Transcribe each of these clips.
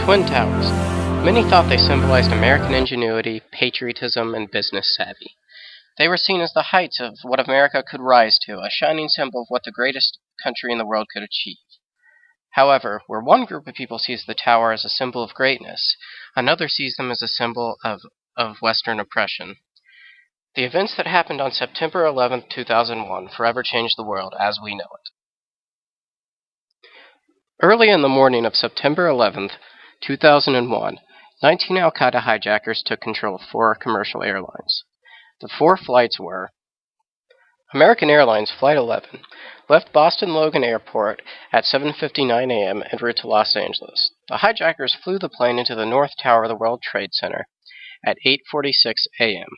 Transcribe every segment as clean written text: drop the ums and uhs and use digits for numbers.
Twin Towers. Many thought they symbolized American ingenuity, patriotism, and business savvy. They were seen as the heights of what America could rise to, a shining symbol of what the greatest country in the world could achieve. However, where one group of people sees the tower as a symbol of greatness, another sees them as a symbol of Western oppression. The events that happened on September 11, 2001 forever changed the world as we know it. Early in the morning of September 11, 2001, 19 al-Qaeda hijackers took control of 4 commercial airlines. The 4 flights were: American Airlines Flight 11 left Boston Logan Airport at 7:59 a.m. en route to Los Angeles. The hijackers flew the plane into the North Tower of the World Trade Center at 8:46 a.m.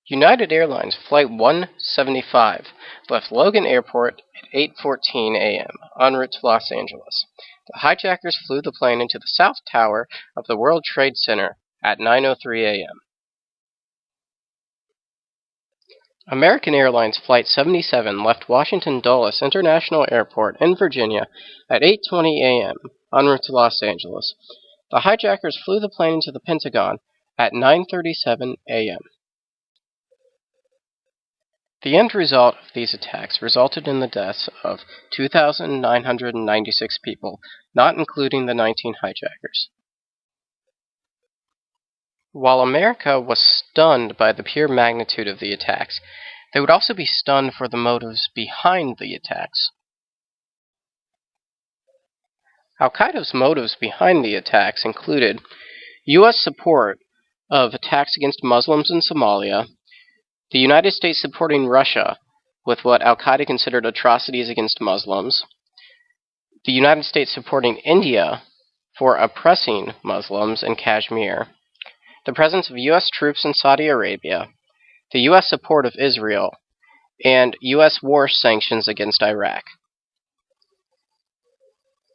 United Airlines Flight 175 left Logan Airport at 8:14 a.m. en route to Los Angeles. The hijackers flew the plane into the South Tower of the World Trade Center at 9:03 a.m. American Airlines Flight 77 left Washington Dulles International Airport in Virginia at 8:20 a.m. en route to Los Angeles. The hijackers flew the plane into the Pentagon at 9:37 a.m. The end result of these attacks resulted in the deaths of 2,996 people, not including the 19 hijackers. While America was stunned by the pure magnitude of the attacks, they would also be stunned for the motives behind the attacks. Al-Qaeda's motives behind the attacks included U.S. support of attacks against Muslims in Somalia, the United States supporting Russia with what Al-Qaeda considered atrocities against Muslims, the United States supporting India for oppressing Muslims in Kashmir, the presence of U.S. troops in Saudi Arabia, the U.S. support of Israel, and U.S. war sanctions against Iraq.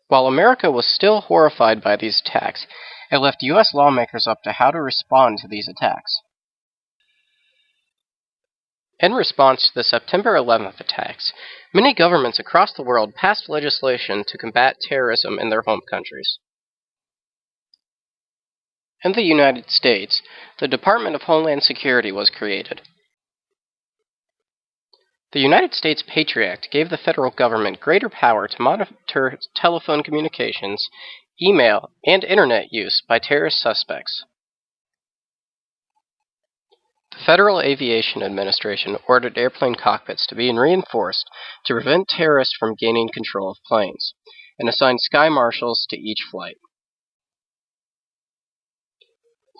While America was still horrified by these attacks, it left U.S. lawmakers up to how to respond to these attacks. In response to the September 11th attacks, many governments across the world passed legislation to combat terrorism in their home countries. In the United States, the Department of Homeland Security was created. The United States Patriot Act gave the federal government greater power to monitor telephone communications, email, and internet use by terrorist suspects. The Federal Aviation Administration ordered airplane cockpits to be reinforced to prevent terrorists from gaining control of planes, and assigned sky marshals to each flight.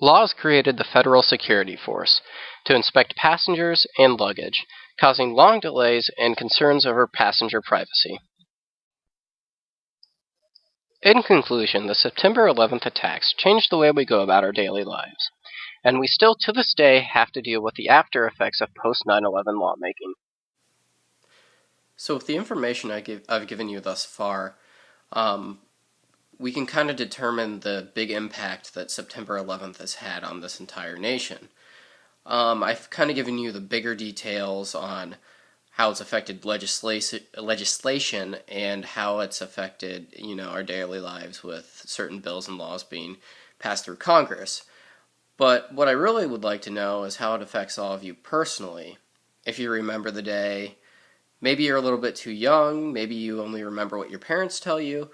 Laws created the Federal Security Force to inspect passengers and luggage, causing long delays and concerns over passenger privacy. In conclusion, the September 11th attacks changed the way we go about our daily lives, and we still to this day have to deal with the after effects of post-9/11 lawmaking. So with the information I've given you thus far, we can kind of determine the big impact that September 11th has had on this entire nation. I've kind of given you the bigger details on how it's affected legislation and how it's affected, our daily lives with certain bills and laws being passed through Congress. But what I really would like to know is how it affects all of you personally. If you remember the day, maybe you're a little bit too young, maybe you only remember what your parents tell you,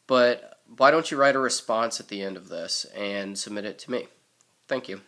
but why don't you write a response at the end of this and submit it to me? Thank you.